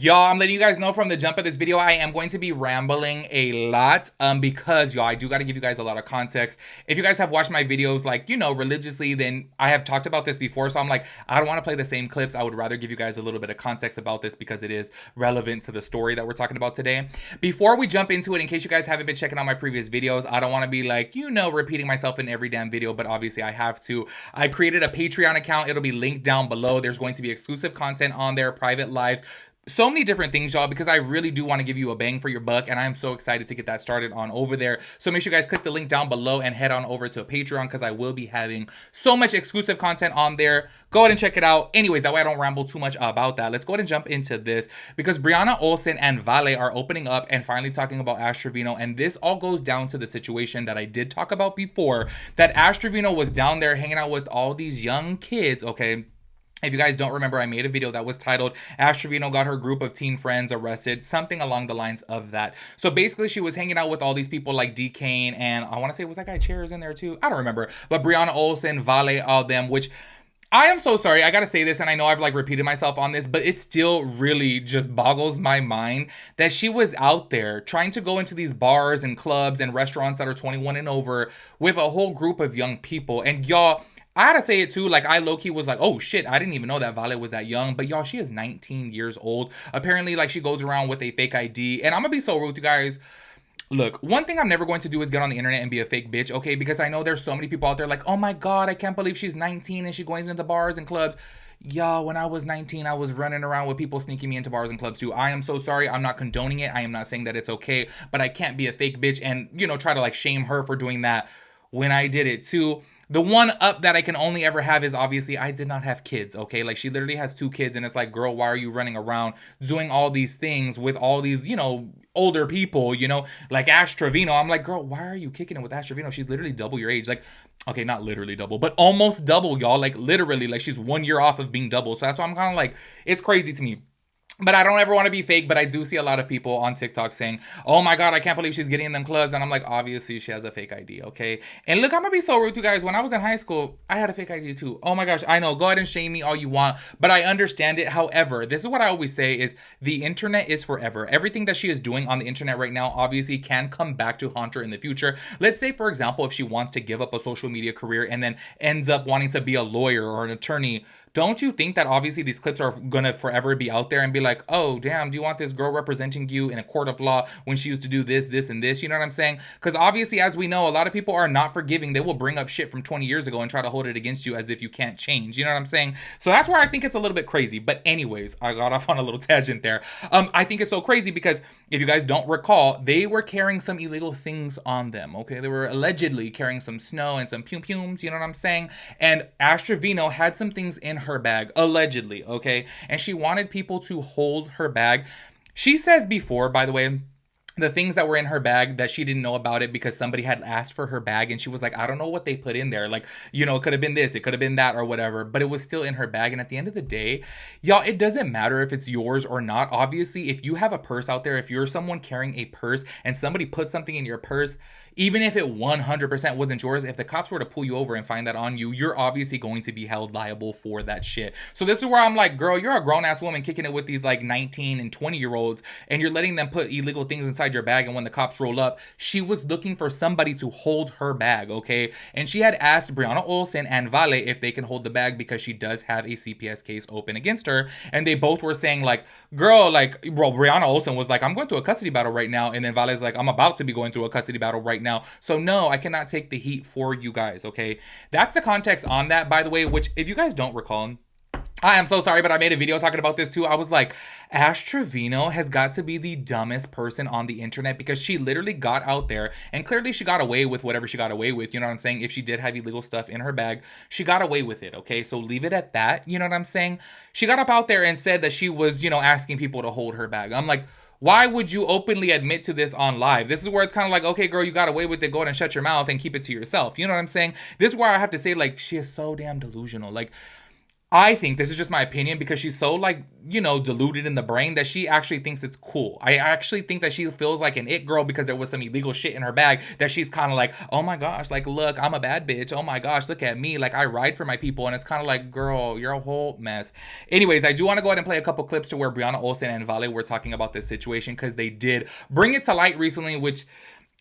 Y'all, I'm letting you guys know from the jump of this video, I am going to be rambling a lot because, y'all, I do got to give you guys a lot of context. If you guys have watched my videos, like, religiously, then I have talked about this before. So I'm like, I don't want to play the same clips. I would rather give you guys a little bit of context about this because it is relevant to the story that we're talking about today. Before we jump into it, in case you guys haven't been checking out my previous videos, I don't want to be like, repeating myself in every damn video, but obviously I have to. I created a Patreon account. It'll be linked down below. There's going to be exclusive content on there, private lives, so many different things, y'all, because I really do want to give you a bang for your buck, and I am so excited to get that started on over there. So make sure you guys click the link down below and head on over to Patreon because I will be having so much exclusive content on there. Go ahead and check it out. Anyways, that way I don't ramble too much about that. Let's go ahead and jump into this because Brianna Olsen and Vale are opening up and finally talking about Ash Trevino, and this all goes down to the situation that I did talk about before, that Ash Trevino was down there hanging out with all these young kids, okay? If you guys don't remember, I made a video that was titled Ash Trevino got her group of teen friends arrested, something along the lines of that. So basically she was hanging out with all these people like D. Kane, and I want to say, was that guy Chairs in there too? I don't remember. But Brianna Olsen, Vale, all them, which I am so sorry. I gotta say this, and I know I've like repeated myself on this, but it still really just boggles my mind that she was out there trying to go into these bars and clubs and restaurants that are 21 and over with a whole group of young people. And y'all, I had to say it too, like I low-key was like, oh shit, I didn't even know that Vale was that young. But y'all, she is 19 years old. Apparently, like, she goes around with a fake ID. And I'm gonna be so rude, you guys. Look, one thing I'm never going to do is get on the internet and be a fake bitch, okay? Because I know there's so many people out there like, oh my god, I can't believe she's 19 and she goes into bars and clubs. Y'all, when I was 19, I was running around with people sneaking me into bars and clubs too. I am so sorry. I'm not condoning it. I am not saying that it's okay. But I can't be a fake bitch and, try to like shame her for doing that when I did it too. The one up that I can only ever have is obviously I did not have kids, okay? Like, she literally has 2 kids, and it's like, girl, why are you running around doing all these things with all these, older people, like Ash Trevino? I'm like, girl, why are you kicking it with Ash Trevino? She's literally double your age. Like, okay, not literally double, but almost double, y'all. Like, literally, like, she's 1 year off of being double. So that's why I'm kind of like, it's crazy to me. But I don't ever want to be fake, but I do see a lot of people on TikTok saying, oh my god, I can't believe she's getting in them clubs. And I'm like, obviously she has a fake ID, okay? And look, I'm gonna be so rude to you guys. When I was in high school, I had a fake ID too. Oh my gosh, I know. Go ahead and shame me all you want, but I understand it. However, this is what I always say is the internet is forever. Everything that she is doing on the internet right now obviously can come back to haunt her in the future. Let's say, for example, if she wants to give up a social media career and then ends up wanting to be a lawyer or an attorney, don't you think that obviously these clips are gonna forever be out there and be like, oh damn, do you want this girl representing you in a court of law when she used to do this, this, and this? You know what I'm saying? Because obviously, as we know, a lot of people are not forgiving. They will bring up shit from 20 years ago and try to hold it against you as if you can't change. You know what I'm saying? So that's where I think it's a little bit crazy. But anyways, I got off on a little tangent there. I think it's so crazy because if you guys don't recall, they were carrying some illegal things on them, okay? They were allegedly carrying some snow and some pum-pums, you know what I'm saying? And Ash Trevino had some things in her bag, allegedly, okay? And she wanted people to hold her bag. She says before, by the way, the things that were in her bag that she didn't know about it because somebody had asked for her bag and she was like, I don't know what they put in there. Like, it could have been this, it could have been that or whatever, but it was still in her bag. And at the end of the day, y'all, it doesn't matter if it's yours or not. Obviously, if you have a purse out there, if you're someone carrying a purse and somebody put something in your purse, even if it 100% wasn't yours, if the cops were to pull you over and find that on you, you're obviously going to be held liable for that shit. So this is where I'm like, girl, you're a grown-ass woman kicking it with these like 19 and 20-year-olds and you're letting them put illegal things inside your bag. And when the cops roll up, she was looking for somebody to hold her bag, okay? And she had asked Brianna Olsen and Vale if they can hold the bag because she does have a CPS case open against her. And they both were saying like, girl, like, bro, Brianna Olsen was like, I'm going through a custody battle right now. And then Vale's like, I'm about to be going through a custody battle right now. So no, I cannot take the heat for you guys, okay? That's the context on that, by the way, which if you guys don't recall, I am so sorry, but I made a video talking about this too. I was like, Ash Trevino has got to be the dumbest person on the internet because she literally got out there and clearly she got away with whatever she got away with. You know what I'm saying? If she did have illegal stuff in her bag, she got away with it, okay? So leave it at that. You know what I'm saying? She got up out there and said that she was, asking people to hold her bag. I'm like, why would you openly admit to this on live? This is where it's kind of like, okay, girl, you got away with it. Go ahead and shut your mouth and keep it to yourself. You know what I'm saying? This is where I have to say, like, she is so damn delusional. Like, I think this is just my opinion because she's so like, you know, deluded in the brain that she actually thinks it's cool. I actually think that she feels like an it girl because there was some illegal shit in her bag that she's kind of like, oh my gosh, like, look, I'm a bad bitch. Oh my gosh, look at me. Like, I ride for my people. And it's kind of like, girl, you're a whole mess. Anyways, I do want to go ahead and play a couple clips to where Brianna Olsen and Vale were talking about this situation because they did bring it to light recently, which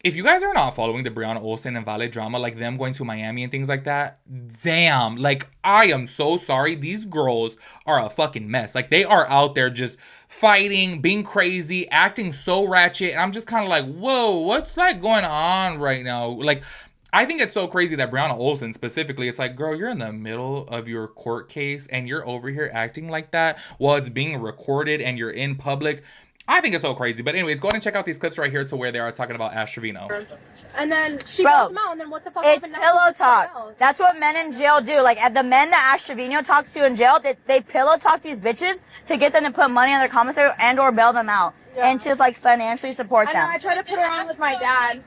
if you guys are not following the Brianna Olsen and Vale drama, like them going to Miami and things like that, damn, like, I am so sorry. These girls are a fucking mess. Like, they are out there just fighting, being crazy, acting so ratchet. And I'm just kind of like, whoa, what's like going on right now? Like, I think it's so crazy that Brianna Olsen specifically, it's like, girl, you're in the middle of your court case and you're over here acting like that while it's being recorded and you're in public. I think it's so crazy. But anyways, go ahead and check out these clips right here to where they are talking about Ash Trevino. And then she goes out, and then what the fuck it's happened? Pillow talk. That's what men in jail do. Like, at the men that Ash Trevino talks to in jail, they pillow talk these bitches to get them to put money on their commissary and or bail them out. Yeah. And to, like, financially support them. I tried to put her on with my dad.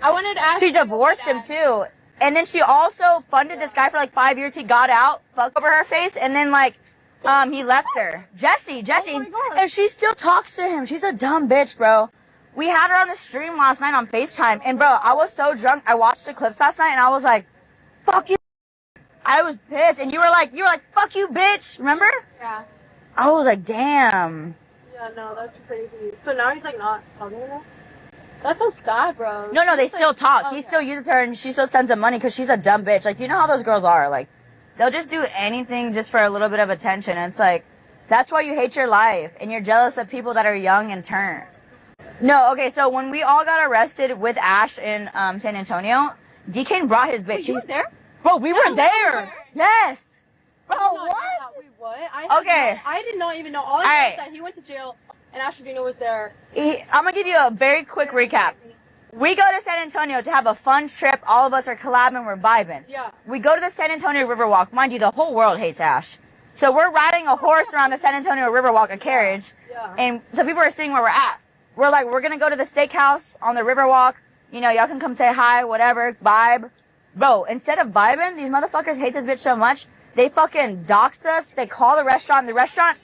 I wanted to ask. She divorced him, too. And then she also funded this guy for, like, 5 years. He got out, fucked over her face, and then, like, he left her. Jesse. Oh, and she still talks to him. She's a dumb bitch, bro. We had her on the stream last night on FaceTime. And, bro, I was so drunk. I watched the clips last night, and I was like, fuck you. I was pissed. And you were like, fuck you, bitch. Remember? Yeah. I was like, damn. Yeah, no, that's crazy. So now he's, like, not talking to her? That's so sad, bro. No, they still talk. Okay. He still uses her, and she still sends him money because she's a dumb bitch. Like, you know how those girls are. Like, they'll just do anything just for a little bit of attention. And it's like, that's why you hate your life. And you're jealous of people that are young and turn. No, okay, so when we all got arrested with Ash in San Antonio, DK brought his bitch. Wait, you were there? Bro, we were there. Yes. Bro, what? Wait, what? I did not even know. All I know is that he went to jail and Ash Trevino was there. I'm going to give you a very quick recap. We go to San Antonio to have a fun trip. All of us are collabing, we're vibing. Yeah. We go to the San Antonio Riverwalk. Mind you, the whole world hates Ash. So we're riding a horse around the San Antonio Riverwalk, a carriage. Yeah. And so people are seeing where we're at. We're like, we're going to go to the steakhouse on the Riverwalk. You know, y'all can come say hi, whatever, vibe. Bro, instead of vibing, these motherfuckers hate this bitch so much. They fucking doxed us. They call the restaurant. The restaurant,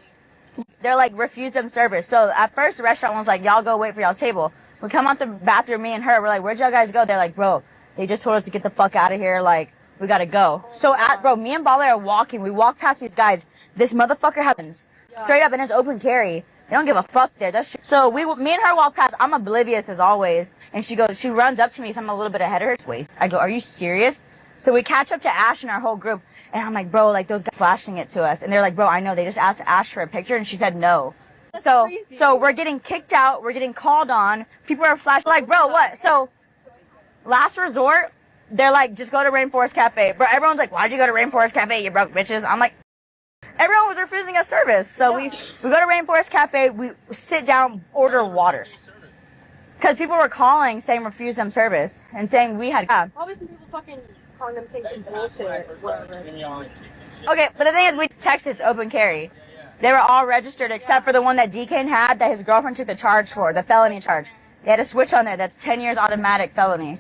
they're like, refuse them service. So at first, the restaurant was like, y'all go wait for y'all's table. We come out the bathroom, me and her. We're like, where'd y'all guys go? They're like, bro, they just told us to get the fuck out of here. Like, we gotta go. So, bro, me and Vale are walking. We walk past these guys. This motherfucker happens straight up in his open carry. They don't give a fuck there. So me and her walk past. I'm oblivious as always. And she runs up to me. So I'm a little bit ahead of her waist. I go, are you serious? So we catch up to Ash and our whole group. And I'm like, bro, like those guys flashing it to us. And they're like, bro, I know. They just asked Ash for a picture and she said no. So we're getting kicked out. We're getting called on. People are flashing. Like, bro, what? So last resort, they're like, just go to Rainforest Cafe. Bro, everyone's like, why'd you go to Rainforest Cafe, you broke bitches? I'm like, everyone was refusing us service. So we go to Rainforest Cafe. We sit down, order waters. Because people were calling saying refuse them service and saying we had. Obviously, people fucking calling them saying bullshit or whatever. Okay, but the thing is, we Texas open carry. They were all registered except for the one that DK had that his girlfriend took the charge for, the felony charge. They had a switch on there that's 10 years automatic felony.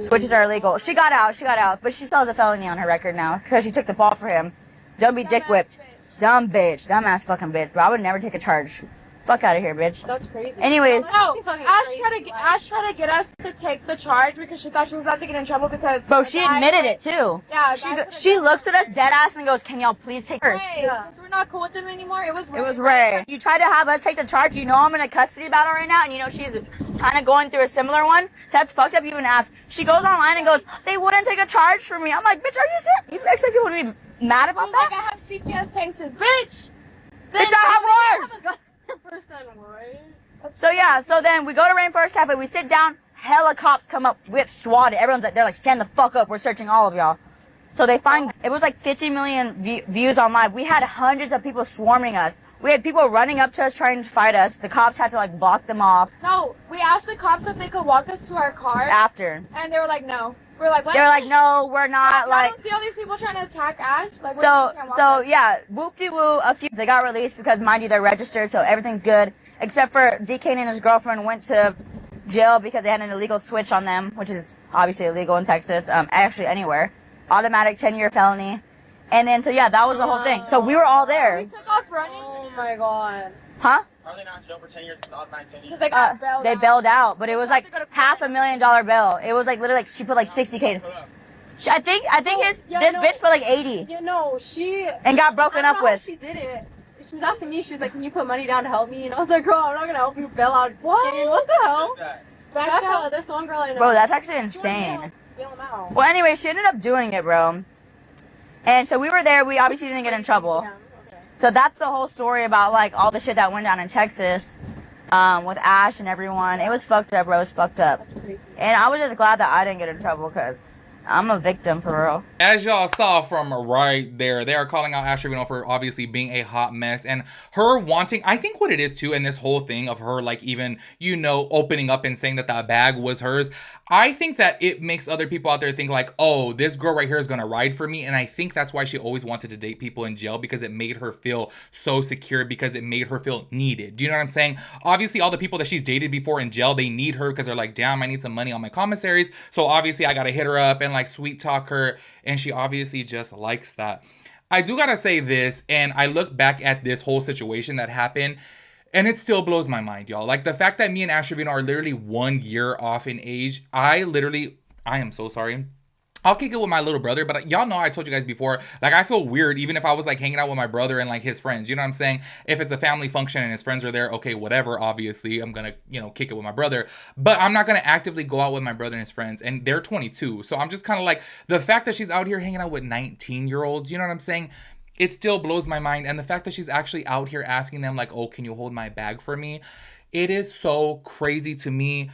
Switches are illegal. She got out, but she still has a felony on her record now because she took the fall for him. Don't be dick whipped. Dumb bitch. Dumbass fucking bitch. But I would never take a charge. Fuck out of here, bitch. That's crazy. Anyways. Oh, Ash tried to get us to take the charge because she thought she was about to get in trouble because... Bro, she admitted it too. Yeah. She looks at us dead ass and goes, can y'all please take hers? Yeah. Since we're not cool with them anymore, it was Ray. It was Ray. You tried to have us take the charge. You know I'm in a custody battle right now and you know she's kind of going through a similar one. That's fucked up. You even ask. She goes online and goes, they wouldn't take a charge for me. I'm like, bitch, are you serious? You expect people to be mad about that? Like, I have CPS cases, bitch. Bitch, I have wars. So then we go to Rainforest Cafe, we sit down, hella cops come up, we get swatted, everyone's like, they're like, stand the fuck up, we're searching all of y'all. So they find, it was like 50 million views on live, we had hundreds of people swarming us, we had people running up to us trying to fight us, the cops had to like block them off. No, we asked the cops if they could walk us to our car. After. And they were like, no. We're like, what? They were like, no, we're not, I like. don't see all these people trying to attack Ash. Like, so yeah, whoop-de-woo, a few, they got released because, mind you, they're registered, so everything's good. Except for DK and his girlfriend went to jail because they had an illegal switch on them, which is obviously illegal in Texas, actually anywhere. Automatic 10-year felony. And then, so yeah, that was the whole thing. So we were all there. He took off running. Oh my god. Huh? Are they not in jail for 10 years? Not 10 years? They bailed out, but it was like $500,000 bail. It was like literally, she put like 60K. I think this bitch put like 80. You know, she and got broken up with. She did it. She was asking me. She was like, "Can you put money down to help me?" And I was like, "Girl, I'm not gonna help you bail out." What the hell? Becca, this one girl I know. Bro, that's actually insane. Bail him out. Well, anyway, she ended up doing it, bro. And so we were there. We obviously didn't get in trouble. So that's the whole story about like all the shit that went down in Texas with Ash and everyone. It was fucked up, bro. It was fucked up. And I was just glad that I didn't get in trouble because I'm a victim for real. As y'all saw from right there, they are calling out Ash Trevino for obviously being a hot mess and her wanting, I think what it is too, and this whole thing of her like even, you know, opening up and saying that the bag was hers. I think that it makes other people out there think like, oh, this girl right here is gonna ride for me. And I think that's why she always wanted to date people in jail, because it made her feel so secure, because it made her feel needed. Do you know what I'm saying? Obviously, all the people that she's dated before in jail, they need her because they're like, damn, I need some money on my commissaries. So obviously I gotta hit her up and like sweet talk her. And she obviously just likes that. I do gotta say this, and I look back at this whole situation that happened, and it still blows my mind, y'all. Like, the fact that me and Ash Trevino are literally 1 year off in age, I am so sorry. I'll kick it with my little brother, but y'all know I told you guys before, like, I feel weird even if I was, like, hanging out with my brother and, like, his friends. You know what I'm saying? If it's a family function and his friends are there, okay, whatever, obviously. I'm gonna, you know, kick it with my brother. But I'm not gonna actively go out with my brother and his friends, and they're 22. So I'm just kind of like, the fact that she's out here hanging out with 19-year-olds, you know what I'm saying? It still blows my mind. And the fact that she's actually out here asking them, like, oh, can you hold my bag for me? It is so crazy to me.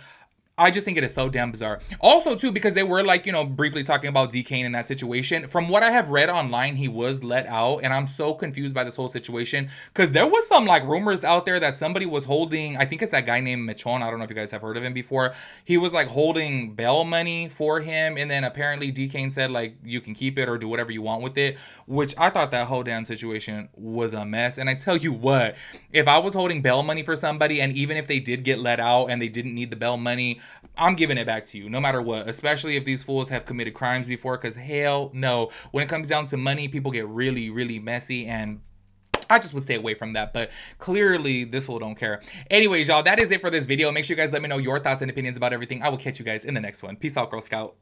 I just think it is so damn bizarre. Also, too, because they were, like, you know, briefly talking about D. Kane in that situation. From what I have read online, he was let out. And I'm so confused by this whole situation. Because there was some, like, rumors out there that somebody was holding... I think it's that guy named Michon. I don't know if you guys have heard of him before. He was, like, holding bail money for him. And then apparently D. Kane said, like, you can keep it or do whatever you want with it. Which I thought that whole damn situation was a mess. And I tell you what, if I was holding bail money for somebody, and even if they did get let out and they didn't need the bail money... I'm giving it back to you, no matter what, especially if these fools have committed crimes before, because hell no. When it comes down to money, people get really, really messy, and I just would stay away from that, but clearly this fool don't care. Anyways, y'all, that is it for this video. Make sure you guys let me know your thoughts and opinions about everything. I will catch you guys in the next one. Peace out, Girl Scout.